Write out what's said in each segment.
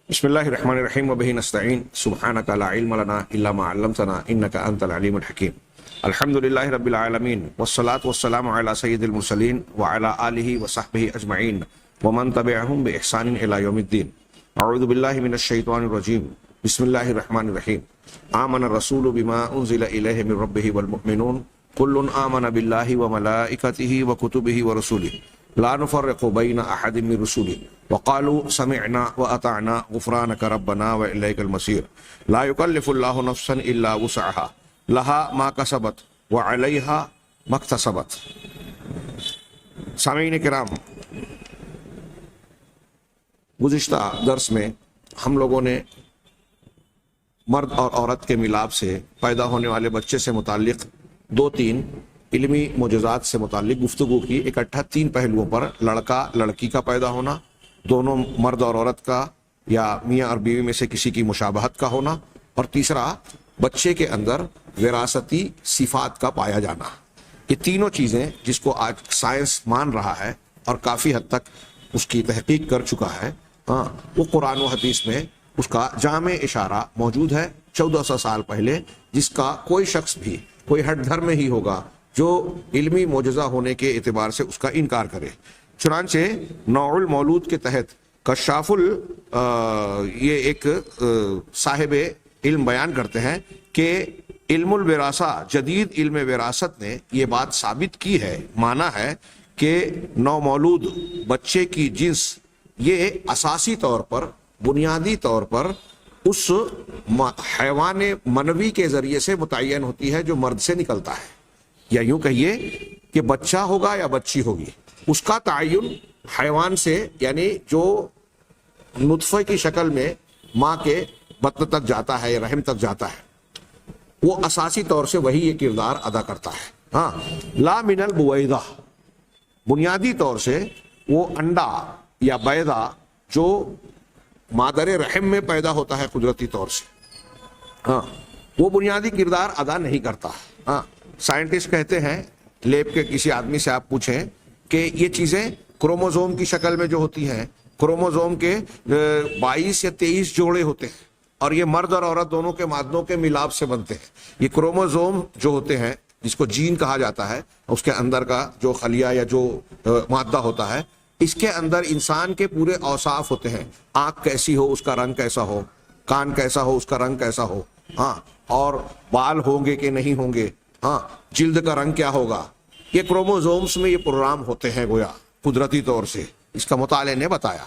بسم اللہ الرحمن الرحیم وبہ نستعین سبحانک لا علم لنا الا ما علمتنا انک انت العلیم الحکیم الحمد للہ رب العالمین والصلاة والسلام علی سید المرسلین وعلی آلہ وصحبہ اجمعین ومن تبعہم بإحسان الی یوم الدین اعوذ باللہ من الشیطان الرجیم بسم اللہ الرحمن الرحیم آمن الرسول بما انزل الیہ من ربہ والمؤمنون کل آمن باللہ وملائکتہ وکتبہ ورسولہ لا نفرق بین احد من رسوله وقالوا سمعنا واطعنا غفرانك ربنا واليك المصير لا يكلف الله نفسا الا وسعها لها ما كسبت وعليها ما اكتسبت۔ سامعین کرام، گزشتہ درس میں ہم لوگوں نے مرد اور عورت کے ملاپ سے پیدا ہونے والے بچے سے متعلق دو تین علمی معجزات سے متعلق گفتگو کی۔ اکٹھا تین پہلوؤں پر، لڑکا لڑکی کا پیدا ہونا، دونوں مرد اور عورت کا یا میاں اور بیوی میں سے کسی کی مشابہت کا ہونا، اور تیسرا بچے کے اندر وراثتی صفات کا پایا جانا۔ یہ تینوں چیزیں جس کو آج سائنس مان رہا ہے اور کافی حد تک اس کی تحقیق کر چکا ہے، وہ قرآن و حدیث میں اس کا جامع اشارہ موجود ہے 1400 سال پہلے، جس کا کوئی شخص بھی کوئی ہٹ دھرم ہی ہوگا جو علمی معجزہ ہونے کے اعتبار سے اس کا انکار کرے۔ چنانچہ نوع المولود کے تحت کشاف یہ ایک صاحب علم بیان کرتے ہیں کہ علم الوراثہ، جدید علم وراثت نے یہ بات ثابت کی ہے، مانا ہے کہ نومولود بچے کی جنس یہ اساسی طور پر، بنیادی طور پر اس حیوان منوی کے ذریعے سے متعین ہوتی ہے جو مرد سے نکلتا ہے، یا یوں کہیے کہ بچہ ہوگا یا بچی ہوگی، اس کا تعین حیوان سے، یعنی جو نطفے کی شکل میں ماں کے بطن تک جاتا ہے یا رحم تک جاتا ہے، وہ اساسی طور سے وہی یہ کردار ادا کرتا ہے۔ لا من البویضہ، بنیادی طور سے وہ انڈا یا بیضہ جو مادر رحم میں پیدا ہوتا ہے قدرتی طور سے، وہ بنیادی کردار ادا نہیں کرتا۔ سائنٹسٹ کہتے ہیں، لیب کے کسی آدمی سے آپ پوچھیں کہ یہ چیزیں کروموزوم کی شکل میں جو ہوتی ہیں، کروموزوم کے 22 یا 23 جوڑے ہوتے ہیں، اور یہ مرد اور عورت دونوں کے مادوں کے ملاپ سے بنتے ہیں۔ یہ کروموزوم جو ہوتے ہیں، جس کو جین کہا جاتا ہے، اس کے اندر کا جو خلیہ یا جو مادہ ہوتا ہے، اس کے اندر انسان کے پورے اوصاف ہوتے ہیں۔ آنکھ کیسی ہو، اس کا رنگ کیسا ہو، کان کیسا ہو، اس کا رنگ کیسا ہو، اور بال ہوں گے کہ نہیں ہوں گے، جلد کا رنگ کیا ہوگا، یہ کروموزومز میں یہ پروگرام ہوتے ہیں گویا قدرتی طور سے، اس کا مطالعے نے بتایا۔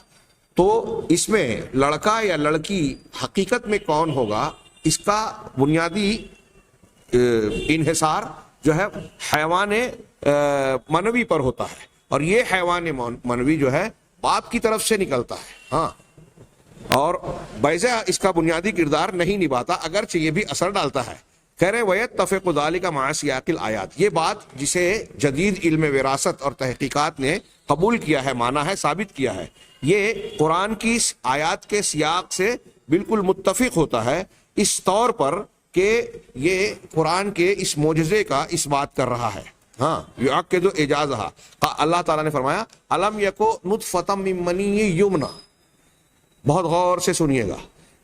تو اس میں لڑکا یا لڑکی حقیقت میں کون ہوگا، اس کا بنیادی انحصار جو ہے حیوان منوی پر ہوتا ہے، اور یہ حیوان منوی جو ہے باپ کی طرف سے نکلتا ہے، اور بیضہ اس کا بنیادی کردار نہیں نبھاتا، اگرچہ یہ بھی اثر ڈالتا ہے۔ کہہ رہے وَيَتَّفِقُ ذَلِكَ مَعَ سِيَاقِ الْآيَاتِ، یہ بات جسے جدید علم وراثت اور تحقیقات نے قبول کیا ہے، مانا ہے، ثابت کیا ہے، یہ قرآن کی آیات کے سیاق سے بالکل متفق ہوتا ہے، اس طور پر کہ یہ قرآن کے اس معجزے کا اس بات کر رہا ہے۔ یؤکد اعجازہا، اللہ تعالیٰ نے فرمایا الم یکو نطفۃ من منی یمنی، بہت غور سے سنیے گا،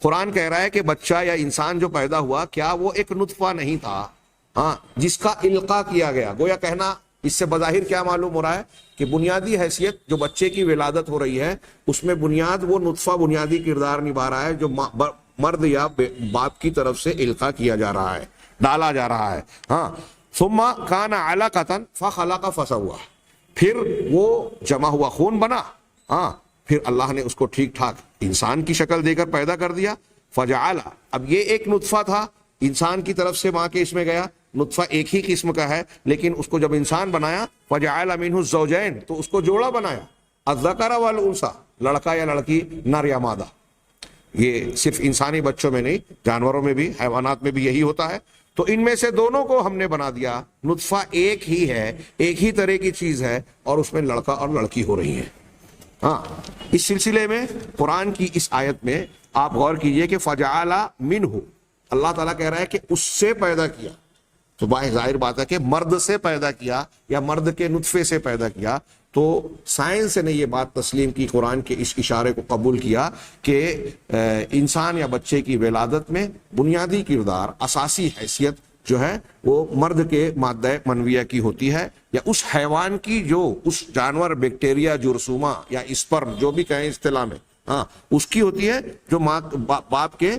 قرآن کہہ رہا ہے کہ بچہ یا انسان جو پیدا ہوا، کیا وہ ایک نطفہ نہیں تھا جس کا القاء کیا گیا؟ گویا کہنا اس سے بظاہر کیا معلوم ہو رہا ہے کہ بنیادی حیثیت جو بچے کی ولادت ہو رہی ہے، اس میں بنیاد وہ نطفہ بنیادی کردار نبھا رہا ہے جو مرد یا باپ کی طرف سے القاء کیا جا رہا ہے، ڈالا جا رہا ہے۔ ثم کان علقۃ فخلق فسوى، پھر وہ جمع ہوا خون بنا، پھر اللہ نے اس کو ٹھیک ٹھاک انسان کی شکل دے کر پیدا کر دیا۔ فجعل، اب یہ ایک نطفہ تھا، انسان کی طرف سے ماں کے اس میں گیا، نطفہ ایک ہی قسم کا ہے، لیکن اس کو جب انسان بنایا فجعل منہ الزوجین، تو اس کو جوڑا بنایا، الذکر والانثی، لڑکا یا لڑکی، نر یا مادہ۔ یہ صرف انسانی بچوں میں نہیں، جانوروں میں بھی، حیوانات میں بھی یہی ہوتا ہے۔ تو ان میں سے دونوں کو ہم نے بنا دیا، نطفہ ایک ہی ہے، ایک ہی طرح کی چیز ہے، اور اس میں لڑکا اور لڑکی ہو رہی ہیں۔ اس سلسلے میں قرآن کی اس آیت میں آپ غور کیجئے کہ فجعل منہ، اللہ تعالیٰ کہہ رہا ہے کہ اس سے پیدا کیا، تو ظاہر بات ہے کہ مرد سے پیدا کیا یا مرد کے نطفے سے پیدا کیا. تو سائنس نے یہ بات تسلیم کی, قرآن کے اس اشارے کو قبول کیا کہ انسان یا بچے کی ولادت میں بنیادی کردار, اساسی حیثیت جو ہے وہ مرد کے مادہ منویہ کی ہوتی ہے, یا اس حیوان کی جو اس جانور, بیکٹیریا, جرثومہ یا اسپرم جو بھی کہیں اصطلاح میں, ہاں اس کی ہوتی ہے جو ماں باپ کے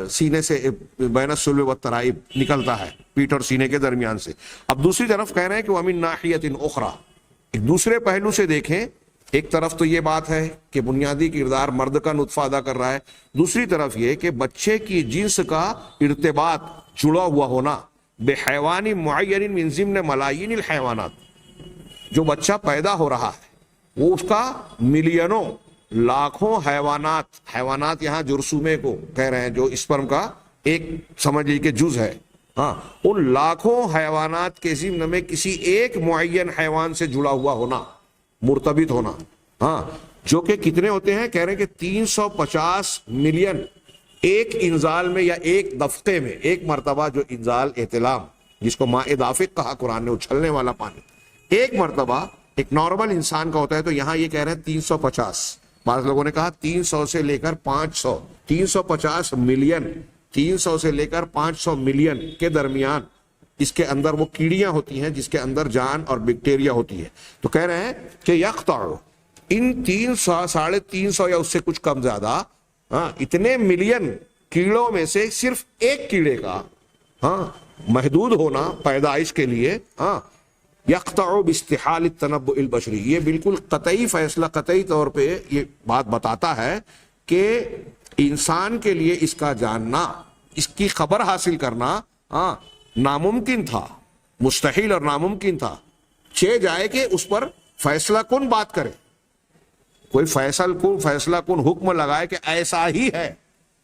سینے سے بین الصلب والترائب نکلتا ہے, پیٹ اور سینے کے درمیان سے. اب دوسری طرف کہہ رہے ہیں کہ وَمِن نَاحِيَةٍ أُخْرَى, ایک دوسرے پہلو سے دیکھیں, ایک طرف تو یہ بات ہے کہ بنیادی کردار مرد کا نطفہ ادا کر رہا ہے, دوسری طرف یہ کہ بچے کی جنس کا ارتباط, جڑا ہوا ہونا بحیوان معین من ضمن ملايين الحیوانات, جو بچہ پیدا ہو رہا ہے وہ اس کا ملینوں لاکھوں حیوانات یہاں جرثومے کو کہہ رہے ہیں جو اسپرم کا ایک سمجھ لیجیے کہ جز ہے, ہاں ان لاکھوں حیوانات کے ضمن میں کسی ایک معین حیوان سے جڑا ہوا ہونا, مرتبط ہونا, ہاں جو کہ کتنے ہوتے ہیں, کہہ رہے ہیں کہ 350 ملین ایک انزال میں یا ایک دفقے میں, ایک مرتبہ جو انزال احتلام جس کو ماء دافق کہا قرآن نے, اچھلنے والا پانی, ایک مرتبہ ایک نارمل انسان کا ہوتا ہے. تو یہاں یہ کہہ رہے ہیں 350, بعض لوگوں نے کہا 300 سے لے کر 500, 350 ملین, 300 سے لے کر 500 ملین کے درمیان اس کے اندر وہ کیڑیاں ہوتی ہیں جس کے اندر جان اور بیکٹیریا ہوتی ہے. تو کہہ رہے ہیں کہ یقطع ان 300 350 یا اس سے کچھ کم زیادہ, ہاں اتنے ملین کیڑوں میں سے صرف ایک کیڑے کا ہاں محدود ہونا پیدائش کے لیے, ہاں یقطع باستحال التنبؤ البشری, یہ بالکل قطعی فیصلہ, قطعی طور پہ یہ بات بتاتا ہے کہ انسان کے لیے اس کا جاننا, اس کی خبر حاصل کرنا ہاں ناممکن تھا, مستحیل اور ناممکن تھا. جائے کہ اس پر فیصلہ کن بات کرے, کوئی فیصلہ کن حکم لگائے کہ ایسا ہی ہے,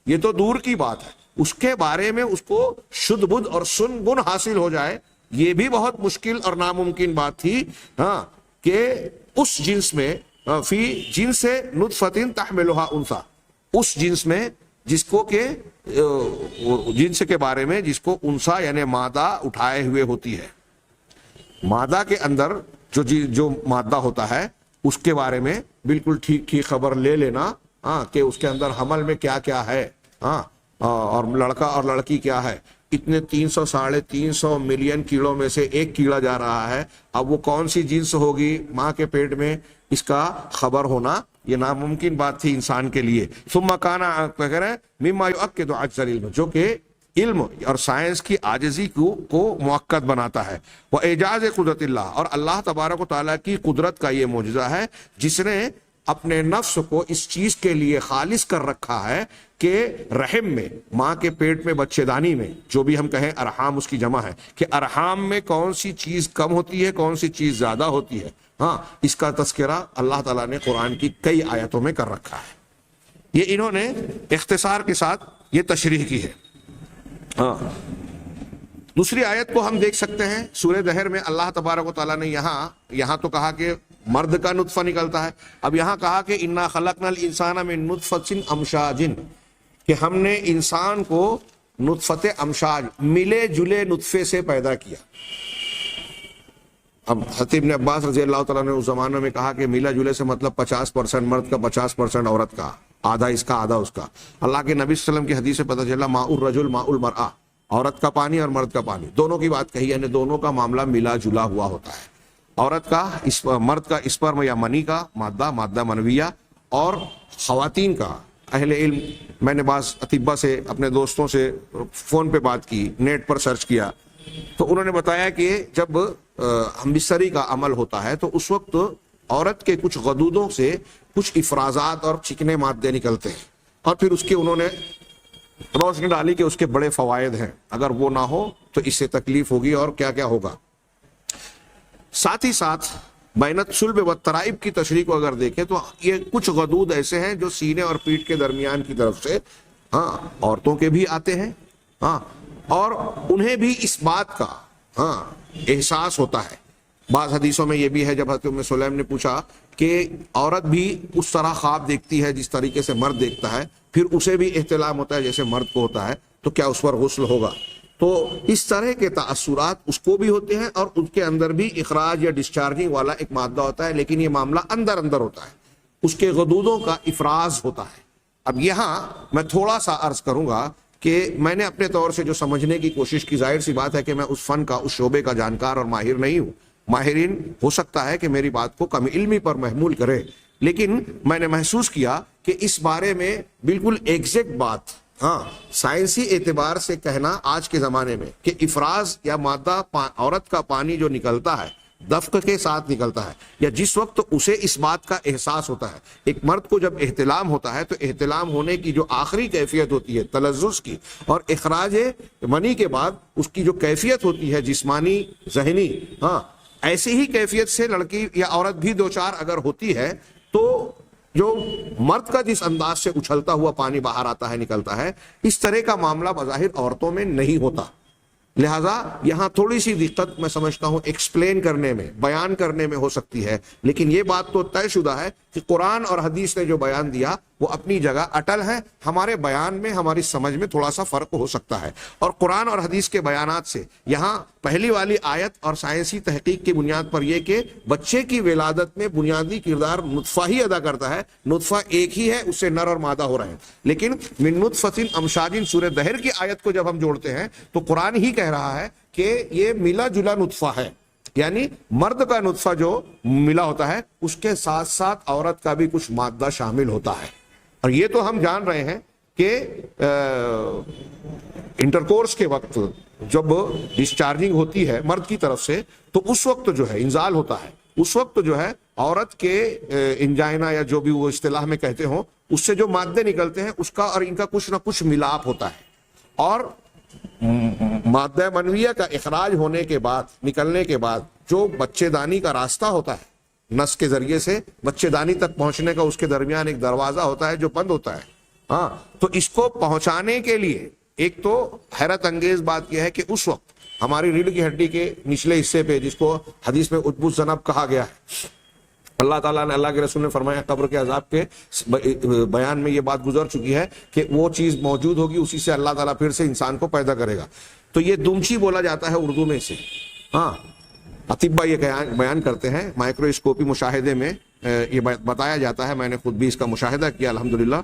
یہ تو دور کی بات ہے. اس کے بارے میں اس کو شدھ بدھ اور سن گن حاصل ہو جائے, یہ بھی بہت مشکل اور ناممکن بات تھی. ہاں کہ اس جنس میں فی جنس نطفۃ تحملھا انثی, اس جنس میں جس کو کہ جنس کے بارے میں جس کو انثا یعنی مادہ اٹھائے ہوئے ہوتی ہے, مادہ کے اندر جو مادہ ہوتا ہے اس کے بارے میں بالکل ٹھیک ٹھیک خبر لے لینا, ہاں کہ اس کے اندر حمل میں کیا کیا ہے, ہاں اور لڑکا اور لڑکی کیا ہے. اتنے 300 350 ملین کیڑوں میں سے ایک کیڑا جا رہا ہے, اب وہ کون سی جنس ہوگی ماں کے پیٹ میں, اس کا خبر ہونا یہ ناممکن بات تھی انسان کے لیے. ثم کان مما یؤکد عجز العلم, جو کہ علم اور سائنس کی عاجزی کو مؤکد بناتا ہے. وہ اعجاز قدرت اللہ, اور اللہ تبارک و تعالیٰ کی قدرت کا یہ معجزہ ہے جس نے اپنے نفس کو اس چیز کے لیے خالص کر رکھا ہے کہ رحم میں, ماں کے پیٹ میں, بچے دانی میں, جو بھی ہم کہیں ارحام اس کی جمع ہے, کہ ارحام میں کون سی چیز کم ہوتی ہے, کون سی چیز زیادہ ہوتی ہے, ہاں اس کا تذکرہ اللہ تعالیٰ نے قرآن کی کئی آیتوں میں کر رکھا ہے. یہ انہوں نے اختصار کے ساتھ یہ تشریح کی ہے. ہاں دوسری آیت کو ہم دیکھ سکتے ہیں سورہ دہر میں, اللہ تبارک و تعالیٰ نے یہاں تو کہا کہ مرد کا نطفہ نکلتا ہے, اب یہاں کہا کہ انا خلقنا الانسان من نطفۃ امشاج, کہ ہم نے انسان کو نطفت امشاج, ملے جلے نطفے سے پیدا کیا. اب حضرت ابن عباس رضی اللہ تعالیٰ نے اس زمانے میں کہا کہ ملا جلے سے مطلب 50% مرد کا 50% عورت کا, آدھا اس کا آدھا اس کا. اللہ کے نبی صلی اللہ علیہ وسلم کی حدیث سے پتہ چلا ماء الرجل ماء المرأة, عورت کا پانی اور مرد کا پانی, دونوں کی بات کہی, یعنی دونوں کا معاملہ ملا جلا ہوا ہوتا ہے. عورت کا مرد کا اسپرم یا منی کا مادہ منویہ, اور خواتین کا اہل علم, میں نے بعض اطباء سے, اپنے دوستوں سے فون پہ بات کی, نیٹ پر سرچ کیا, تو انہوں نے بتایا کہ جب ہمبستری کا عمل ہوتا ہے تو اس وقت عورت کے کچھ غدودوں سے کچھ افرازات اور چکنے مادے نکلتے ہیں, اور پھر اس کے انہوں نے روشنی ڈالی کہ اس کے بڑے فوائد ہیں, اگر وہ نہ ہو تو اس سے تکلیف ہوگی اور کیا کیا ہوگا. ساتھ ہی ساتھ بینت صلب و ترائب کی تشریح کو اگر دیکھیں تو یہ کچھ غدود ایسے ہیں جو سینے اور پیٹھ کے درمیان کی طرف سے, ہاں عورتوں کے بھی آتے ہیں, ہاں اور انہیں بھی اس بات کا ہاں احساس ہوتا ہے. بعض حدیثوں میں یہ بھی ہے, جب حضرت ام سلیم نے پوچھا کہ عورت بھی اس طرح خواب دیکھتی ہے جس طریقے سے مرد دیکھتا ہے, پھر اسے بھی احتلام ہوتا ہے جیسے مرد کو ہوتا ہے, تو کیا اس پر غسل ہوگا؟ تو اس طرح کے تاثرات اس کو بھی ہوتے ہیں اور اس کے اندر بھی اخراج یا ڈسچارجنگ والا ایک مادہ ہوتا ہے، لیکن یہ معاملہ اندر اندر ہوتا ہے، اس کے غدودوں کا افراز ہوتا ہے۔ اب یہاں میں تھوڑا سا عرض کروں گا کہ میں نے اپنے طور سے جو سمجھنے کی کوشش کی، ظاہر سی بات ہے کہ میں اس فن کا، اس شعبے کا جانکار اور ماہر نہیں ہوں، ماہرین ہو سکتا ہے کہ میری بات کو کم علمی پر محمول کرے، لیکن میں نے محسوس کیا کہ اس بارے میں بالکل ایگزیکٹ بات، سائنسی اعتبار سے کہنا آج کے زمانے میں کہ افراز یا مادہ عورت کا پانی جو نکلتا ہے دفق کے ساتھ نکلتا ہے، یا جس وقت اسے اس بات کا احساس ہوتا ہے، ایک مرد کو جب احتلام ہوتا ہے تو احتلام ہونے کی جو آخری کیفیت ہوتی ہے تلذذ کی، اور اخراج منی کے بعد اس کی جو کیفیت ہوتی ہے جسمانی ذہنی، ایسی ہی کیفیت سے لڑکی یا عورت بھی دو چار اگر ہوتی ہے تو جو مرد کا جس انداز سے اچھلتا ہوا پانی باہر آتا ہے، نکلتا ہے، اس طرح کا معاملہ بظاہر عورتوں میں نہیں ہوتا۔ لہذا یہاں تھوڑی سی دقت میں سمجھتا ہوں ایکسپلین کرنے میں، بیان کرنے میں ہو سکتی ہے، لیکن یہ بات تو طے شدہ ہے کہ قرآن اور حدیث نے جو بیان دیا وہ اپنی جگہ اٹل ہے۔ ہمارے بیان میں، ہماری سمجھ میں تھوڑا سا فرق ہو سکتا ہے، اور قرآن اور حدیث کے بیانات سے یہاں پہلی والی آیت اور سائنسی تحقیق کی بنیاد پر یہ کہ بچے کی ولادت میں بنیادی کردار نطفہ ہی ادا کرتا ہے، نطفہ ایک ہی ہے، اس سے نر اور مادہ ہو رہے ہیں، لیکن من نطفۃ امشاج سورہ دہر کی آیت کو جب ہم جوڑتے ہیں تو قرآن ہی کہہ رہا ہے کہ یہ ملا جلا نطفہ ہے، یعنی مرد کا نطفہ جو ملا ہوتا ہے اس کے ساتھ ساتھ عورت کا بھی کچھ مادہ شامل ہوتا ہے۔ اور یہ تو ہم جان رہے ہیں کہ انٹرکورس کے وقت جب ڈسچارجنگ ہوتی ہے مرد کی طرف سے تو اس وقت جو ہے انزال ہوتا ہے، اس وقت جو ہے عورت کے انجائنا یا جو بھی وہ اصطلاح میں کہتے ہوں، اس سے جو مادے نکلتے ہیں اس کا اور ان کا کچھ نہ کچھ ملاپ ہوتا ہے، اور مادہ منویہ کا اخراج ہونے کے بعد، نکلنے کے بعد جو بچے دانی کا راستہ ہوتا ہے، نس کے ذریعے سے بچے دانی تک پہنچنے کا اس کے درمیان ایک دروازہ ہوتا ہے جو بند ہوتا ہے، تو اس کو پہنچانے کے لیے ایک تو حیرت انگیز بات یہ ہے کہ اس وقت ہماری ریڑھ کی ہڈی کے نچلے حصے پہ، جس کو حدیث میں عتب الذنب کہا گیا ہے، اللہ تعالیٰ نے، اللہ کے رسول نے فرمایا قبر کے عذاب کے بیان میں یہ بات گزر چکی ہے کہ وہ چیز موجود ہوگی، اسی سے اللہ تعالیٰ پھر سے انسان کو پیدا کرے گا، تو یہ دمچی بولا جاتا ہے اردو میں سے۔ اطباء یہ بیان کرتے ہیں، مائکروسکوپی مشاہدے میں یہ بتایا جاتا ہے، میں نے خود بھی اس کا مشاہدہ کیا الحمدللہ،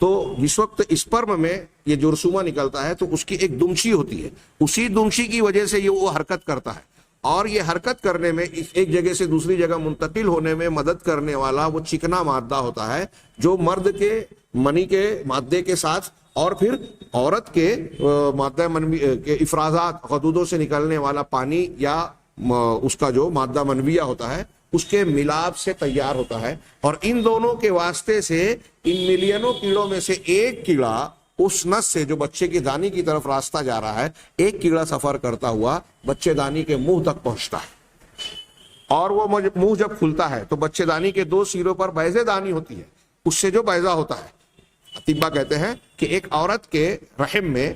تو جس وقت اسپرم میں یہ جرثومہ نکلتا ہے تو اس کی ایک دمچی ہوتی ہے، اسی دمچی کی وجہ سے یہ وہ حرکت کرتا ہے، اور یہ حرکت کرنے میں، ایک جگہ سے دوسری جگہ منتقل ہونے میں مدد کرنے والا وہ چکنا مادہ ہوتا ہے جو مرد کے منی کے مادے کے ساتھ اور پھر عورت کے مادہ منوی کے افرازات، غدودوں سے نکلنے والا پانی یا اس کا جو مادہ منویہ ہوتا ہے اس کے ملاپ سے تیار ہوتا ہے، اور ان دونوں کے واسطے سے ان ملینوں کیڑوں میں سے ایک کیڑا اس نس سے جو بچے کی دانی کی طرف راستہ جا رہا ہے، ایک کیڑا سفر کرتا ہوا بچے دانی کے منہ تک پہنچتا ہے، اور وہ منہ جب کھلتا ہے تو بچے دانی کے دو سیروں پر بیضے دانی ہوتی ہے، اس سے جو بیضہ ہوتا ہے، اطباء کہتے ہیں کہ ایک عورت کے رحم میں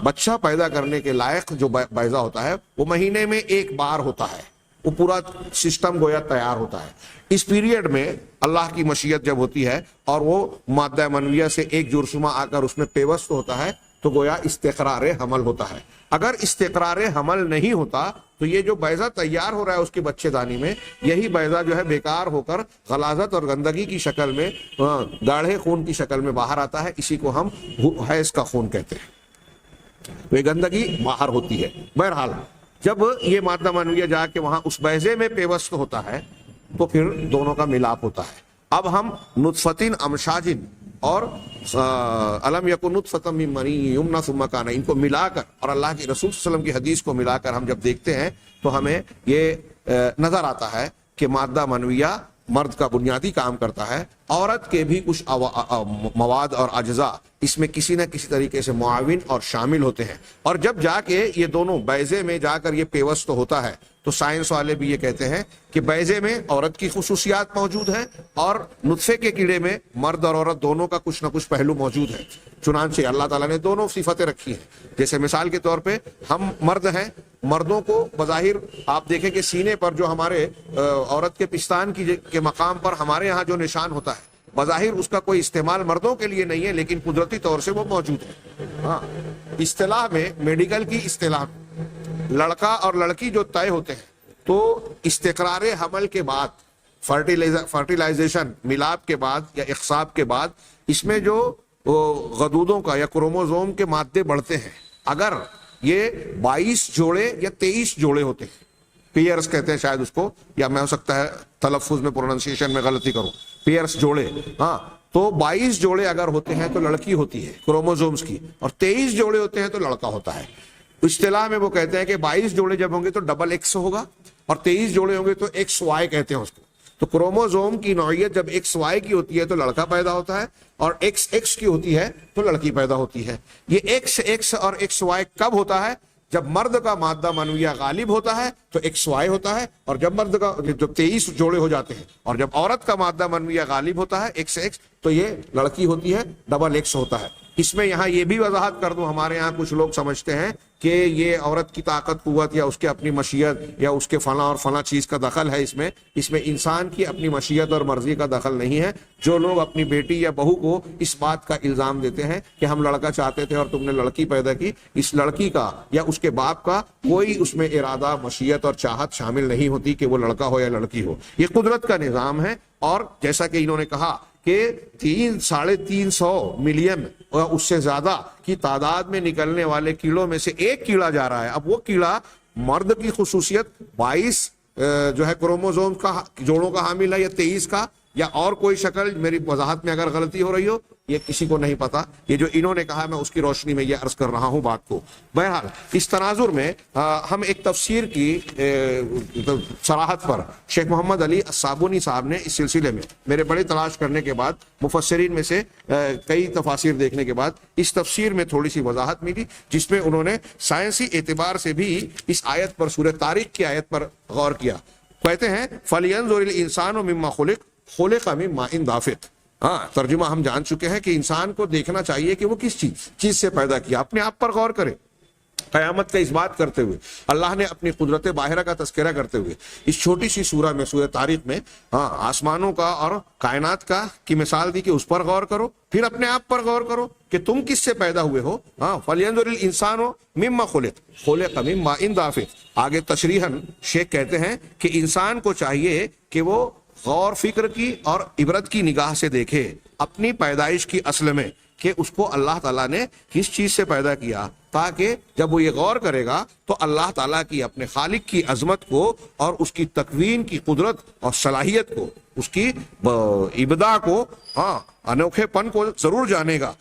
بچہ پیدا کرنے کے لائق جو بیضہ ہوتا ہے وہ مہینے میں ایک بار ہوتا ہے، وہ پورا سسٹم گویا تیار ہوتا ہے۔ اس پیریڈ میں اللہ کی مشیت جب ہوتی ہے اور وہ مادہ منویہ سے ایک جرثومہ آ کر اس میں پیوست ہوتا ہے تو گویا استقرار حمل ہوتا ہے۔ اگر استقرار حمل نہیں ہوتا تو یہ جو بیضہ تیار ہو رہا ہے اس کے بچے دانی میں، یہی بیضہ جو ہے بیکار ہو کر غلاظت اور گندگی کی شکل میں، گاڑھے خون کی شکل میں باہر آتا ہے، اسی کو ہم حیض کا خون کہتے ہیں، وہ گندگی باہر ہوتی ہے۔ بہرحال جب یہ مادہ منویہ جا کے وہاں اس بیضے میں پیوست ہوتا ہے تو پھر دونوں کا ملاپ ہوتا ہے۔ اب ہم نطفتن امشاجن اور الم یکن نطفۃ من منی یمنی ثم کان، ان کو ملا کر اور اللہ کے رسول صلی اللہ علیہ وسلم کی حدیث کو ملا کر ہم جب دیکھتے ہیں تو ہمیں یہ نظر آتا ہے کہ مادہ منویہ مرد کا بنیادی کام کرتا ہے، عورت کے بھی کچھ مواد اور اجزاء اس میں کسی نہ کسی طریقے سے معاون اور شامل ہوتے ہیں، اور جب جا کے یہ دونوں بیضے میں جا کر یہ پیوست ہوتا ہے تو سائنس والے بھی یہ کہتے ہیں کہ بیضے میں عورت کی خصوصیات موجود ہیں اور نطفے کے کیڑے میں مرد اور عورت دونوں کا کچھ نہ کچھ پہلو موجود ہے، چنانچہ اللہ تعالیٰ نے دونوں صفتیں رکھی ہیں۔ جیسے مثال کے طور پہ ہم مرد ہیں، مردوں کو بظاہر آپ دیکھیں کہ سینے پر جو ہمارے عورت کے پستان کے مقام پر ہمارے ہاں جو نشان ہوتا ہے، بظاہر اس کا کوئی استعمال مردوں کے لیے نہیں ہے لیکن قدرتی طور سے وہ موجود ہے۔ اصطلاح میں میڈیکل کی اصطلاح لڑکا اور لڑکی جو طے ہوتے ہیں تو استقرار حمل کے بعد فرٹیلائزیشن ملاپ کے بعد یا اخصاب کے بعد اس میں جو غدودوں کا یا کروموزوم کے مادے بڑھتے ہیں. اگر یہ 22 جوڑے یا 23 جوڑے ہوتے ہیں, پیئرس کہتے ہیں شاید اس کو, یا میں ہو سکتا ہے تلفظ میں پروننسیشن میں غلطی کروں, پیئرس جوڑے, ہاں, تو 22 جوڑے اگر ہوتے ہیں تو لڑکی ہوتی ہے کروموزومز کی, اور 23 جوڑے ہوتے ہیں تو لڑکا ہوتا ہے. اصطلاح میں وہ کہتے ہیں کہ 22 جوڑے جب ہوں گے تو ڈبل ایکس ہوگا, اور 23 جوڑے ہوں گے تو ایکس وائی کہتے ہیں اس کو. تو کروموزوم کی نوعیت جب ایکس وائی کی ہوتی ہے تو لڑکا پیدا ہوتا ہے, اور ایکس ایکس کی ہوتی ہے تو لڑکی پیدا ہوتی ہے. یہ ایکس ایکس اور ایکس وائی کب ہوتا ہے؟ جب مرد کا مادہ منویہ غالب ہوتا ہے تو ایکس وائی ہوتا ہے, اور جب مرد کا جب 23 جوڑے ہو جاتے ہیں, اور جب عورت کا مادہ منویہ غالب ہوتا ہے ایکس ایکس, تو یہ لڑکی ہوتی ہے, ڈبل ایکس ہوتا ہے. اس میں یہاں یہ بھی وضاحت کر دوں, ہمارے یہاں کچھ لوگ سمجھتے ہیں کہ یہ عورت کی طاقت قوت یا اس کے اپنی مشیت یا اس کے فلاں اور فلاں چیز کا دخل ہے. اس میں انسان کی اپنی مشیت اور مرضی کا دخل نہیں ہے. جو لوگ اپنی بیٹی یا بہو کو اس بات کا الزام دیتے ہیں کہ ہم لڑکا چاہتے تھے اور تم نے لڑکی پیدا کی, اس لڑکی کا یا اس کے باپ کا کوئی اس میں ارادہ, مشیت اور چاہت شامل نہیں ہوتی کہ وہ لڑکا ہو یا لڑکی ہو. یہ قدرت کا نظام ہے. اور جیسا کہ انہوں نے کہا کہ 300-350 ملین اور اس سے زیادہ کی تعداد میں نکلنے والے کیڑوں میں سے ایک کیڑا جا رہا ہے. اب وہ کیڑا مرد کی خصوصیت 22 جو ہے کروموزوم کا جوڑوں کا حامل ہے, یا 23 کا, یا اور کوئی شکل, میری وضاحت میں اگر غلطی ہو رہی ہو یہ کسی کو نہیں پتا. یہ جو انہوں نے کہا میں اس کی روشنی میں یہ عرض کر رہا ہوں بات کو. بہرحال اس تناظر میں ہم ایک تفسیر کی صراحت پر شیخ محمد علی الصابونی صاحب نے اس سلسلے میں میرے بڑے تلاش کرنے کے بعد, مفسرین میں سے کئی تفاسیر دیکھنے کے بعد اس تفسیر میں تھوڑی سی وضاحت ملی, جس میں انہوں نے سائنسی اعتبار سے بھی اس آیت پر, سورہ طارق کی آیت پر غور کیا. کہتے ہیں فَلْيَنْظُرِ الْإِنسَانُ مِمَّا خُلِقَ مِن مَاءٍ دَافِقٍ. ہاں, ترجمہ ہم جان چکے ہیں کہ انسان کو دیکھنا چاہیے کہ وہ کس چیز سے پیدا کیا, اپنے آپ پر غور کرے. قیامت کا اس بات کرتے ہوئے, اللہ نے اپنی قدرت باہرہ کا تذکرہ کرتے ہوئے اس چھوٹی سی سورہ میں, سورہ طارق میں, آسمانوں کا اور کائنات کا کی مثال دی کہ اس پر غور کرو, پھر اپنے آپ پر غور کرو کہ تم کس سے پیدا ہوئے ہو. فَلْيَنْظُرِ الْإِنسَانُ مِمَّا خُلِقَ مِن مَاءٍ دَافِقٍ. آگے تشریحاً شیخ کہتے ہیں کہ انسان کو چاہیے کہ وہ غور فکر کی اور عبرت کی نگاہ سے دیکھے اپنی پیدائش کی اصل میں کہ اس کو اللہ تعالیٰ نے کس چیز سے پیدا کیا, تاکہ جب وہ یہ غور کرے گا تو اللہ تعالیٰ کی, اپنے خالق کی عظمت کو اور اس کی تکوین کی قدرت اور صلاحیت کو, اس کی ابداع کو, انوکھے پن کو ضرور جانے گا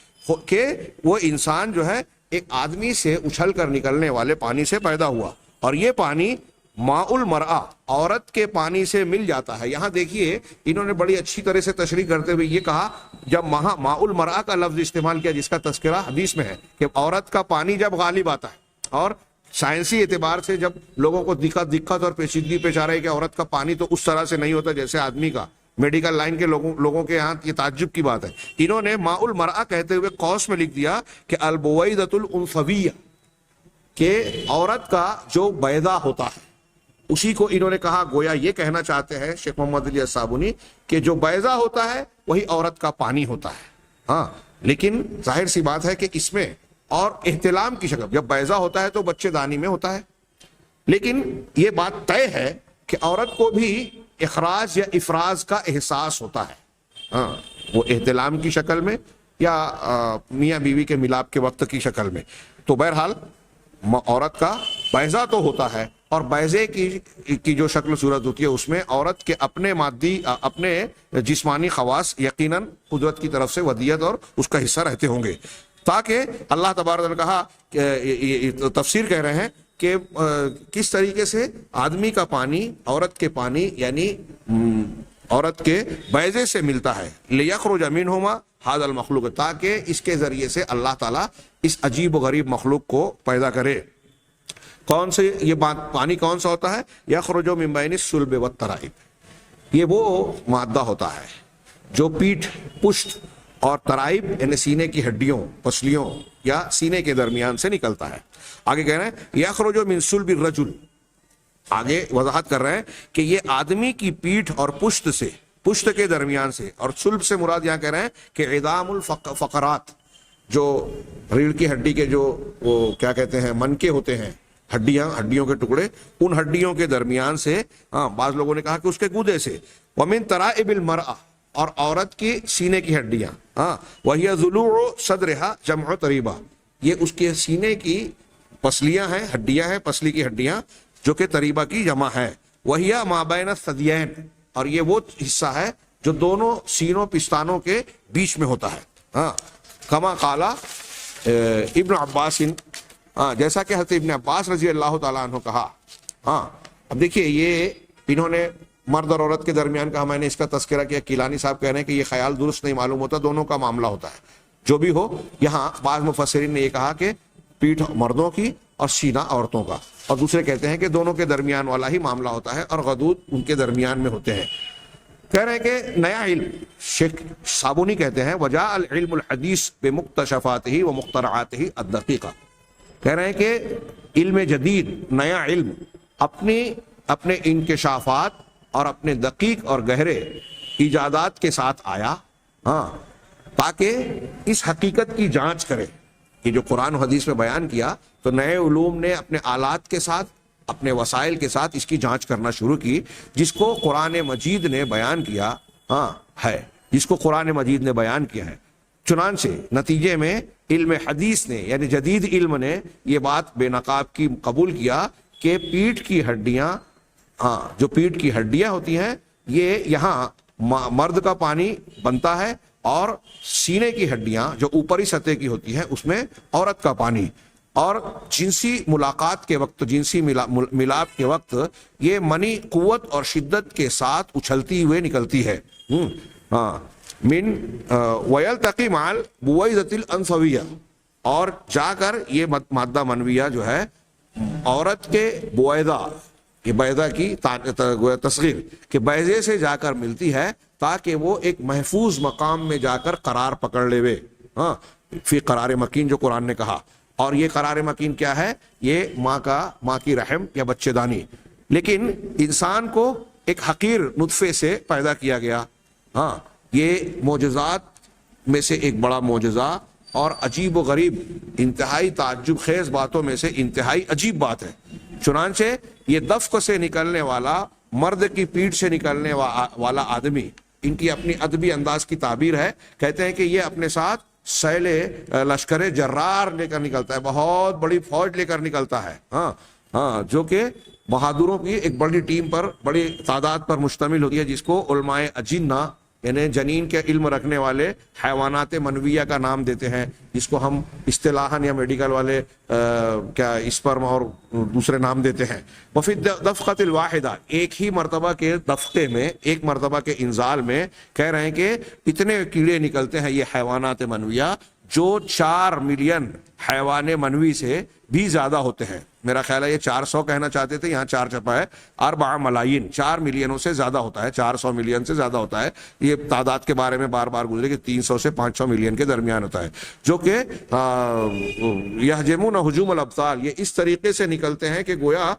کہ وہ انسان جو ہے ایک آدمی سے اچھل کر نکلنے والے پانی سے پیدا ہوا, اور یہ پانی ماء المرأہ عورت کے پانی سے مل جاتا ہے. یہاں دیکھیے انہوں نے بڑی اچھی طرح سے تشریح کرتے ہوئے یہ کہا, جب ماء المرأہ کا لفظ استعمال کیا جس کا تذکرہ حدیث میں ہے کہ عورت کا پانی جب غالب آتا ہے, اور سائنسی اعتبار سے جب لوگوں کو دقت اور پیچیدگی پیش آ رہی ہے کہ عورت کا پانی تو اس طرح سے نہیں ہوتا جیسے آدمی کا, میڈیکل لائن کے لوگوں کے یہاں یہ تعجب کی بات ہے. انہوں نے ماء المرأہ کہتے ہوئے قوس میں لکھ دیا کہ البویضۃ الانثویہ, کہ عورت کا جو بیضہ ہوتا ہے اسی کو انہوں نے کہا, گویا یہ کہنا چاہتے ہیں شیخ محمد علی الصابونی کہ جو بیضہ ہوتا ہے وہی عورت کا پانی ہوتا ہے. ہاں, لیکن ظاہر سی بات ہے کہ اس میں اور احتلام کی شکل, جب بیضہ ہوتا ہے تو بچے دانی میں ہوتا ہے, لیکن یہ بات طے ہے کہ عورت کو بھی اخراج یا افراز کا احساس ہوتا ہے, ہاں, وہ احتلام کی شکل میں یا میاں بیوی کے ملاپ کے وقت کی شکل میں. تو بہرحال عورت کا بیضہ تو ہوتا ہے, اور بیضے کی جو شکل صورت ہوتی ہے اس میں عورت کے اپنے مادی, اپنے جسمانی خواص یقیناً قدرت کی طرف سے ودیت اور اس کا حصہ رہتے ہوں گے, تاکہ اللہ تبارک نے کہا کہ تفسیر کہہ رہے ہیں کہ کس طریقے سے آدمی کا پانی عورت کے پانی یعنی عورت کے بیضے سے ملتا ہے, لِيَخْرُجَ مِنْهُمَا هَذَا الْمَخْلُوقُ, تاکہ اس کے ذریعے سے اللہ تعالیٰ اس عجیب و غریب مخلوق کو پیدا کرے. کون سے یہ پانی کون سا ہوتا ہے؟ یخرج من بین الصلب والترائب, یہ وہ مادہ ہوتا ہے جو پیٹھ, پشت اور ترائب یعنی سینے کی ہڈیوں, پسلیوں یا سینے کے درمیان سے نکلتا ہے. آگے کہہ رہے ہیں یخرج من صلب الرجل, آگے وضاحت کر رہے ہیں کہ یہ آدمی کی پیٹھ اور پشت سے, پشت کے درمیان سے, اور صلب سے مراد یہاں کہہ رہے ہیں کہ عظام الفقرات, جو ریڑھ کی ہڈی کے جو وہ کیا کہتے ہیں منکے ہوتے ہیں، ہڈیوں کے ٹکڑے، ان ہڈیوں کے درمیان سے، بعض لوگوں نے کہا کہ اس کے گودے سے، ومن ترائب المرأة، اور عورت کی سینے کی ہڈیاں، وہی ضلوع صدرها جمع تریبہ، یہ اس کے سینے کی پسلیاں ہیں، ہڈیاں ہیں، پسلی کی ہڈیاں جو کہ تریبہ کی جمع ہے، وہی ما بین الثدیین، اور یہ وہ حصہ ہے جو دونوں سینوں پستانوں کے بیچ میں ہوتا ہے، کما قالا ابن عباس، جیسا کہ حضرت ابن عباس رضی اللہ تعالیٰ عنہ کہا۔ اب دیکھیے یہ انہوں نے مرد اور عورت کے درمیان کہا، میں نے اس کا تذکرہ کیا، کیلانی صاحب کہہ رہے ہیں کہ یہ خیال درست نہیں معلوم ہوتا، دونوں کا معاملہ ہوتا ہے، جو بھی ہو۔ یہاں بعض مفسرین نے یہ کہا کہ پیٹھ مردوں کی اور سینہ عورتوں کا، اور دوسرے کہتے ہیں کہ دونوں کے درمیان والا ہی معاملہ ہوتا ہے اور غدود ان کے درمیان میں ہوتے ہیں۔ کہہ رہے ہیں کہ نیا علم، شیخ صابونی کہتے ہیں وجاء العلم الحدیث بمکتشفاتہ ومخترعاتہ الدقیقہ، کہہ رہے ہیں کہ علم جدید، نیا علم اپنے انکشافات اور اپنے دقیق اور گہرے ایجادات کے ساتھ آیا، تاکہ اس حقیقت کی جانچ کرے کہ جو قرآن و حدیث میں بیان کیا، تو نئے علوم نے اپنے آلات کے ساتھ، اپنے وسائل کے ساتھ اس کی جانچ کرنا شروع کی، جس کو قرآن مجید نے بیان کیا ہے، جس کو قرآن مجید نے بیان کیا ہے۔ چنانچہ نتیجے میں علم حدیث نے، یعنی جدید علم نے یہ بات بے نقاب کی قبول کیا کہ پیٹھ کی ہڈیاں، جو پیٹھ کی ہڈیاں ہوتی ہیں، یہ یہاں مرد کا پانی بنتا ہے، اور سینے کی ہڈیاں جو اوپری سطح کی ہوتی ہیں اس میں عورت کا پانی، اور جنسی ملاقات کے وقت، جنسی ملاپ کے وقت یہ منی قوت اور شدت کے ساتھ اچھلتی ہوئے نکلتی ہے، من ویلتقی مع البویضۃ الانثویہ، اور جا کر یہ مادہ منویہ جو ہے عورت کے بویضہ، یہ بیضہ کی تصغیر کہ بیضے سے جا کر ملتی ہے، تاکہ وہ ایک محفوظ مقام میں جا کر قرار پکڑ لے وے، فی قرار مکین جو قرآن نے کہا۔ اور یہ قرار مکین کیا ہے؟ یہ ماں کی رحم یا بچے دانی۔ لیکن انسان کو ایک حقیر نطفے سے پیدا کیا گیا، یہ معجزات میں سے ایک بڑا معجزہ اور عجیب و غریب، انتہائی تعجب خیز باتوں میں سے انتہائی عجیب بات ہے۔ چنانچہ یہ دفق سے نکلنے والا، مرد کی پیٹھ سے نکلنے والا آدمی، ان کی اپنی ادبی انداز کی تعبیر ہے، کہتے ہیں کہ یہ اپنے ساتھ سیل لشکر جرار لے کر نکلتا ہے، بہت بڑی فوج لے کر نکلتا ہے، جو کہ بہادروں کی ایک بڑی ٹیم پر، بڑی تعداد پر مشتمل ہوتی ہے، جس کو علماء اجنہ، یعنی جنین کے علم رکھنے والے حیوانات منویہ کا نام دیتے ہیں، جس کو ہم اصطلاحاً یا میڈیکل والے کیا اسپرم اور دوسرے نام دیتے ہیں۔ وفی دفقۃ الواحدہ، ایک ہی مرتبہ کے دفقے میں، ایک مرتبہ کے انزال میں، کہہ رہے ہیں کہ اتنے کیڑے نکلتے ہیں یہ حیوانات منویہ، جو 4 ملین حیوان منوی سے بھی زیادہ ہوتے ہیں۔ میرا خیال ہے یہ 400 کہنا چاہتے تھے، یہاں 4 چھپا ہے، 4 ملاین، 4 ملینوں سے زیادہ ہوتا ہے، 400 ملین سے زیادہ ہوتا ہے۔ یہ تعداد کے بارے میں بار بار گزرے کہ 300 سے 500 ملین کے درمیان ہوتا ہے، جو کہ یہجمون ہجوم الابطال، یہ اس طریقے سے نکلتے ہیں کہ گویا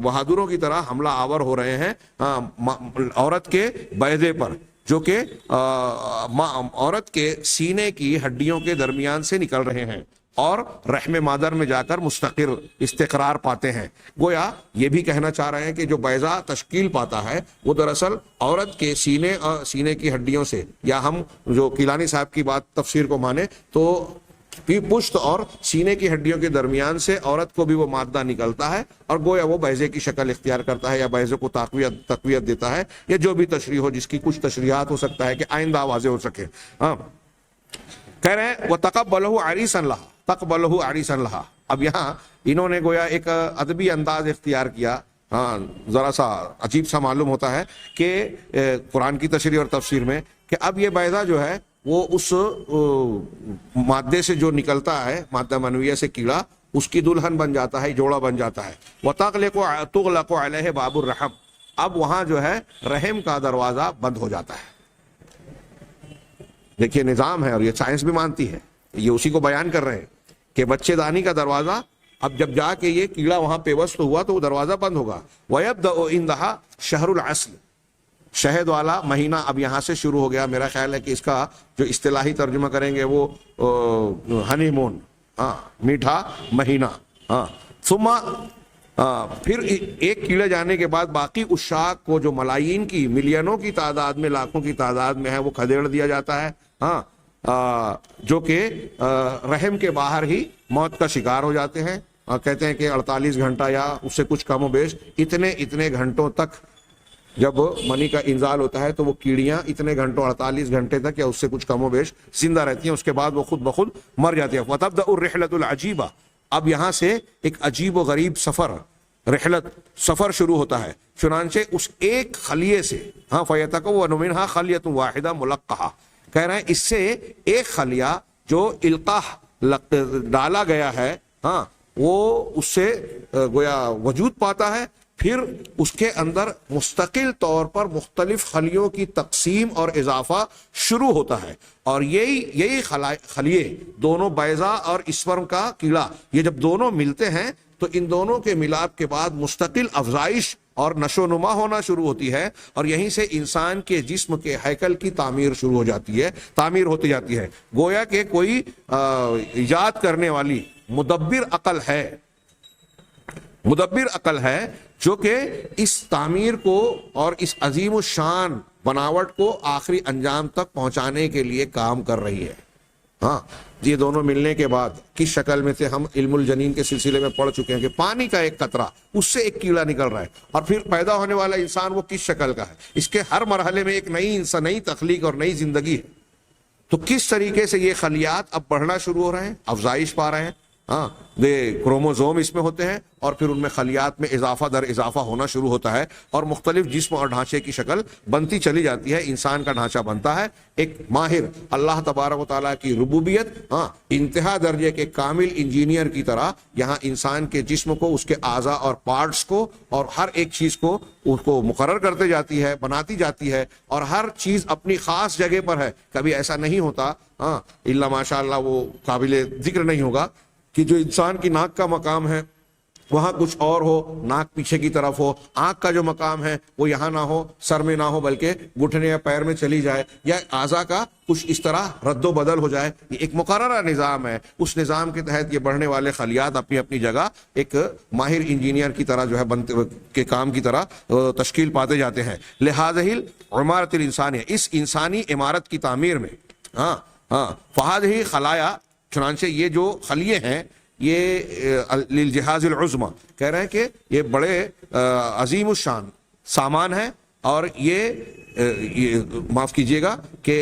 بہادروں کی طرح حملہ آور ہو رہے ہیں عورت کے بیضے پر، جو کہ عورت کے سینے کی ہڈیوں کے درمیان سے نکل رہے ہیں اور رحم مادر میں جا کر مستقر استقرار پاتے ہیں۔ گویا یہ بھی کہنا چاہ رہے ہیں کہ جو بیضہ تشکیل پاتا ہے وہ دراصل عورت کے سینے کی ہڈیوں سے، یا ہم جو کیلانی صاحب کی بات تفسیر کو مانے تو پشت اور سینے کی ہڈیوں کے درمیان سے عورت کو بھی وہ مادہ نکلتا ہے، اور گویا وہ بیضے کی شکل اختیار کرتا ہے، یا بیضے کو تقویت دیتا ہے، یا جو بھی تشریح ہو، جس کی کچھ تشریحات ہو سکتا ہے کہ آئندہ واضح ہو سکے۔ کہہ رہے ہیں وَتَقَبَّلَهُ عَرِيسًا لَهَا، تقبلہ عریسا لہا۔ اب یہاں انہوں نے گویا ایک ادبی انداز اختیار کیا، ذرا سا عجیب سا معلوم ہوتا ہے کہ قرآن کی تشریح اور تفسیر میں، کہ اب یہ بیضہ جو ہے وہ اس مادے سے جو نکلتا ہے، مادہ منویہ سے کیڑا، اس کی دلہن بن جاتا ہے، جوڑا بن جاتا ہے۔ وَتَغْلَقُ عَلَيْهِ بَابُ الرَّحْمِ، اب وہاں جو ہے رحم کا دروازہ بند ہو جاتا ہے۔ دیکھیے نظام ہے، اور یہ سائنس بھی مانتی ہے، یہ اسی کو بیان کر رہے ہیں کہ بچے دانی کا دروازہ، اب جب جا کے یہ کیڑا وہاں پیوست ہوا تو وہ دروازہ بند ہوگا۔ وَيَبْدَأُ عِنْدَهَا شَهْرُ الْعَسْلِ، شہد والا مہینہ اب یہاں سے شروع ہو گیا. میرا خیال ہے کہ اس کا جو اصطلاحی ترجمہ کریں گے وہ ہنی مون, میٹھا مہینہ. ثم پھر ایک کیڑے جانے کے بعد باقی اشاک کو جو ملايين کی, ملینوں کی تعداد میں, لاکھوں کی تعداد میں ہے, وہ کھدیڑ دیا جاتا ہے, جو کہ رحم کے باہر ہی موت کا شکار ہو جاتے ہیں. کہتے ہیں کہ 48 گھنٹہ یا اس سے کچھ کم و بیش اتنے گھنٹوں تک جب منی کا انزال ہوتا ہے تو وہ کیڑیاں اتنے گھنٹوں 48 گھنٹے تک یا اس سے کچھ کم و بیش زندہ رہتی ہیں. اس کے بعد وہ خود بخود مر جاتی ہیں. وَتَبْدَأُ الرِّحْلَةُ الْعَجِيبَةُ, اب یہاں سے ایک عجیب و غریب سفر شروع ہوتا ہے. چنانچہ اس ایک خلیے سے فَيَتَكَوَّنُ مِنْهَا خَلْيَةٌ وَاحِدَةٌ مُلَقَّحَةٌ, کہہ رہے ہیں اس سے ایک خلیہ جو القاح ڈالا گیا ہے, وہ اس سے گویا وجود پاتا ہے. پھر اس کے اندر مستقل طور پر مختلف خلیوں کی تقسیم اور اضافہ شروع ہوتا ہے. اور یہی خلیے دونوں بیضہ اور اسپرم کا کیڑا, یہ جب دونوں ملتے ہیں تو ان دونوں کے ملاپ کے بعد مستقل افزائش اور نشو و نما ہونا شروع ہوتی ہے. اور یہیں سے انسان کے جسم کے ہیکل کی تعمیر شروع ہو جاتی ہے, تعمیر ہوتی جاتی ہے. گویا کہ کوئی ایجاد کرنے والی مدبر عقل ہے جو کہ اس تعمیر کو اور اس عظیم الشان بناوٹ کو آخری انجام تک پہنچانے کے لیے کام کر رہی ہے. یہ دونوں ملنے کے بعد کس شکل میں تھے ہم علم الجنین کے سلسلے میں پڑھ چکے ہیں کہ پانی کا ایک قطرہ, اس سے ایک کیڑا نکل رہا ہے. اور پھر پیدا ہونے والا انسان وہ کس شکل کا ہے, اس کے ہر مرحلے میں ایک نئی تخلیق اور نئی زندگی ہے. تو کس طریقے سے یہ خلیات اب بڑھنا شروع ہو رہے ہیں, افزائش پا رہے ہیں. کروموزوم اس میں ہوتے ہیں اور پھر ان میں خلیات میں اضافہ در اضافہ ہونا شروع ہوتا ہے اور مختلف جسم اور ڈھانچے کی شکل بنتی چلی جاتی ہے. انسان کا ڈھانچہ بنتا ہے. ایک ماہر اللہ تبارک و تعالیٰ کی ربوبیت, انتہا درجے کے کامل انجینئر کی طرح یہاں انسان کے جسم کو, اس کے اعضاء اور پارٹس کو اور ہر ایک چیز کو اس کو مقرر کرتے جاتی ہے, بناتی جاتی ہے. اور ہر چیز اپنی خاص جگہ پر ہے. کبھی ایسا نہیں ہوتا الا ماشاء اللہ, وہ قابل ذکر نہیں ہوگا کہ جو انسان کی ناک کا مقام ہے وہاں کچھ اور ہو, ناک پیچھے کی طرف ہو. آنکھ کا جو مقام ہے وہ یہاں نہ ہو, سر میں نہ ہو, بلکہ گھٹنے یا پیر میں چلی جائے, یا اعضاء کا کچھ اس طرح رد و بدل ہو جائے. یہ ایک مقررہ نظام ہے. اس نظام کے تحت یہ بڑھنے والے خلیات اپنی اپنی جگہ ایک ماہر انجینئر کی طرح جو ہے بنتے کے کام کی طرح تشکیل پاتے جاتے ہیں. لہذا عمارت الانسان, اس انسانی عمارت کی تعمیر میں فہذہ خلایا, چنانچہ یہ جو خلیے ہیں یہ للجہاز العظمی, کہہ رہے ہیں کہ یہ بڑے عظیم الشان سامان ہے. اور یہ معاف کیجئے گا کہ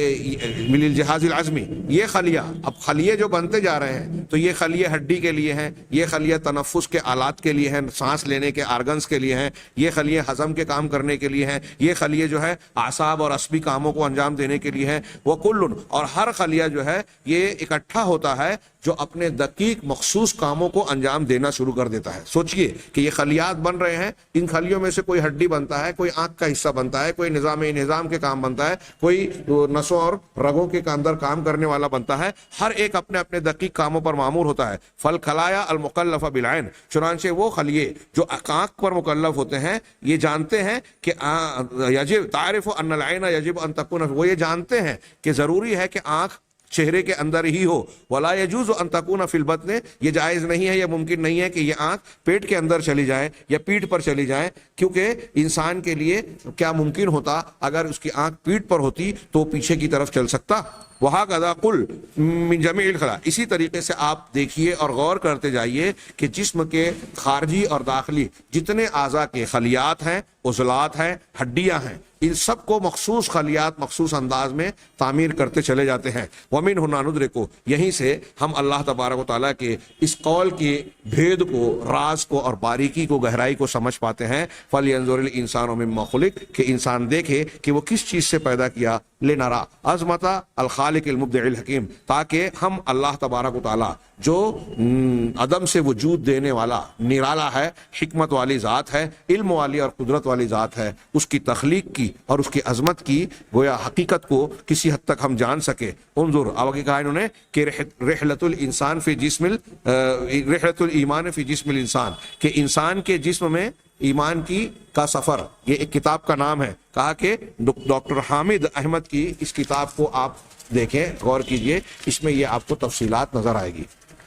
للجہاز العظمی, یہ خلیہ, اب خلیے جو بنتے جا رہے ہیں تو یہ خلیے ہڈی کے لیے ہیں, یہ خلیے تنفس کے آلات کے لیے ہیں, سانس لینے کے آرگنز کے لیے ہیں, یہ خلیے ہضم کے کام کرنے کے لیے ہیں, یہ خلیے جو ہے اعصاب اور عصبی کاموں کو انجام دینے کے لیے ہیں. وکل, اور ہر خلیہ جو ہے یہ اکٹھا ہوتا ہے جو اپنے دقیق مخصوص کاموں کو انجام دینا شروع کر دیتا ہے. سوچئے کہ یہ خلیات بن رہے ہیں, ان خلیوں میں سے کوئی ہڈی بنتا ہے, کوئی آنکھ کا حصہ بنتا ہے, کوئی نظام کے کام بنتا ہے, کوئی نسوں اور رگوں کے اندر کام کرنے والا بنتا ہے. ہر ایک اپنے اپنے دقیق کاموں پر معمور ہوتا ہے. فالخلایا المکلفہ بالعین, چنانچہ وہ خلیے جو آنکھ پر مکلف ہوتے ہیں یہ جانتے ہیں کہ یجب تعرف ان العین یجب ان تکون, وہ یہ جانتے ہیں کہ ضروری ہے کہ آنکھ چہرے کے اندر ہی ہو. ولا یجوز ان تکون فی البطن, یہ جائز نہیں ہے, یہ ممکن نہیں ہے کہ یہ آنکھ پیٹ کے اندر چلی جائے یا پیٹھ پر چلی جائے, کیونکہ انسان کے لیے کیا ممکن ہوتا اگر اس کی آنکھ پیٹھ پر ہوتی تو پیچھے کی طرف چل سکتا. وہکذا قل من جمیع الخلایا, اسی طریقے سے آپ دیکھیے اور غور کرتے جائیے کہ جسم کے خارجی اور داخلی جتنے اعضاء کے خلیات ہیں, عضلات ہیں, ہڈیاں ہیں, ان سب کو مخصوص خلیات مخصوص انداز میں تعمیر کرتے چلے جاتے ہیں. وَمِنْهُ نَنُدْرِكُ, یہیں سے ہم اللہ تبارک و تعالیٰ کے اس قول کے بھید کو, راز کو اور باریکی کو, گہرائی کو سمجھ پاتے ہیں. فَلْيَنْظُرِ الْإِنسَانُ مِمَّا خُلِقَ, کہ انسان دیکھے کہ وہ کس چیز سے پیدا کیا. لِنَرَى عَظْمَةَ الْخَالِقِ الْمُبْدِعِ الْحَكِيمِ, تاکہ ہم اللہ تبارک و تعالیٰ جو عدم سے وجود دینے والا نرالا ہے, حکمت والی ذات ہے, علم والی اور قدرت والی ذات ہے, اس کی تخلیق کی اور اس کی عظمت کی گویا حقیقت کو کسی حد تک ہم جان سکے. انظر, اب آگے کہا انہوں نے کہ رحلت الانسان فی جسم رحلت الایمان فی جسم الانسان, کہ انسان کے جسم میں ایمان کی کا سفر, یہ ایک کتاب کا نام ہے. کہا کہ ڈاکٹر حامد احمد کی اس کتاب کو آپ دیکھیں، غور کیجئے، اس میں یہ آپ کو تفصیلات نظر آئے گی۔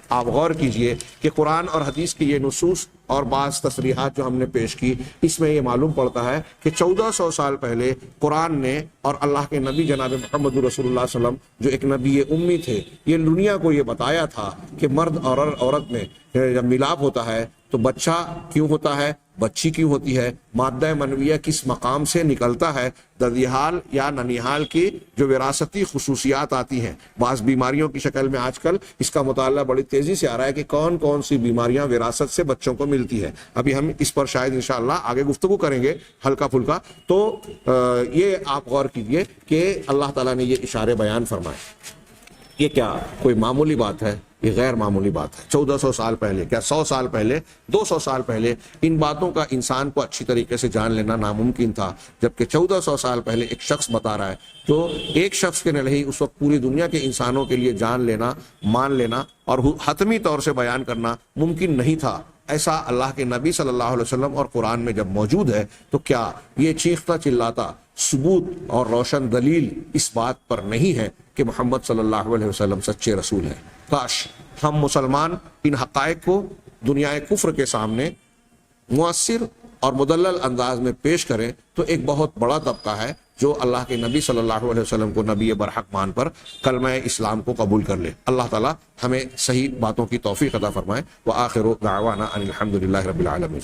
آپ غور کیجئے کہ قرآن اور حدیث کی یہ نصوص اور بعض تصریحات جو ہم نے پیش کی، اس میں یہ معلوم پڑتا ہے کہ 1400 سال پہلے قرآن نے اور اللہ کے نبی جناب محمد رسول اللہ صلی اللہ علیہ وسلم جو ایک نبی امی تھے، یہ دنیا کو یہ بتایا تھا کہ مرد اور عورت میں جب ملاپ ہوتا ہے تو بچہ کیوں ہوتا ہے، بچی کیوں ہوتی ہے، مادہ منویہ کس مقام سے نکلتا ہے، ددیحال یا ننیحال کی جو وراثتی خصوصیات آتی ہیں، بعض بیماریوں کی شکل میں آج کل اس کا مطالعہ بڑی تیزی سے آ رہا ہے کہ کون کون سی بیماریاں وراثت سے بچوں کو ملتی ہے۔ ابھی ہم اس پر شاید انشاءاللہ آگے گفتگو کریں گے ہلکا پھلکا۔ تو یہ آپ غور کیجئے کہ اللہ تعالیٰ نے یہ اشارے بیان فرمائے۔ یہ کیا کوئی معمولی بات ہے؟ یہ غیر معمولی بات ہے۔ 1400 سال پہلے، کیا 100 سال پہلے، 200 سال پہلے ان باتوں کا انسان کو اچھی طریقے سے جان لینا ناممکن تھا، جبکہ 1400 سال پہلے ایک شخص بتا رہا ہے، جو ایک شخص کے نہیں اس وقت پوری دنیا کے انسانوں کے لیے جان لینا، مان لینا اور حتمی طور سے بیان کرنا ممکن نہیں تھا۔ ایسا اللہ کے نبی صلی اللہ علیہ وسلم اور قرآن میں جب موجود ہے تو کیا یہ چیختا چلاتا ثبوت اور روشن دلیل اس بات پر نہیں ہے کہ محمد صلی اللہ علیہ وسلم سچے رسول ہیں؟ کاش ہم مسلمان ان حقائق کو دنیا کفر کے سامنے مؤثر اور مدلل انداز میں پیش کریں تو ایک بہت بڑا طبقہ ہے جو اللہ کے نبی صلی اللہ علیہ وسلم کو نبی برحق مان پر کلمہ اسلام کو قبول کر لے۔ اللہ تعالیٰ ہمیں صحیح باتوں کی توفیق عطا فرمائے۔ وآخر دعوانا ان الحمد للہ رب العالمین۔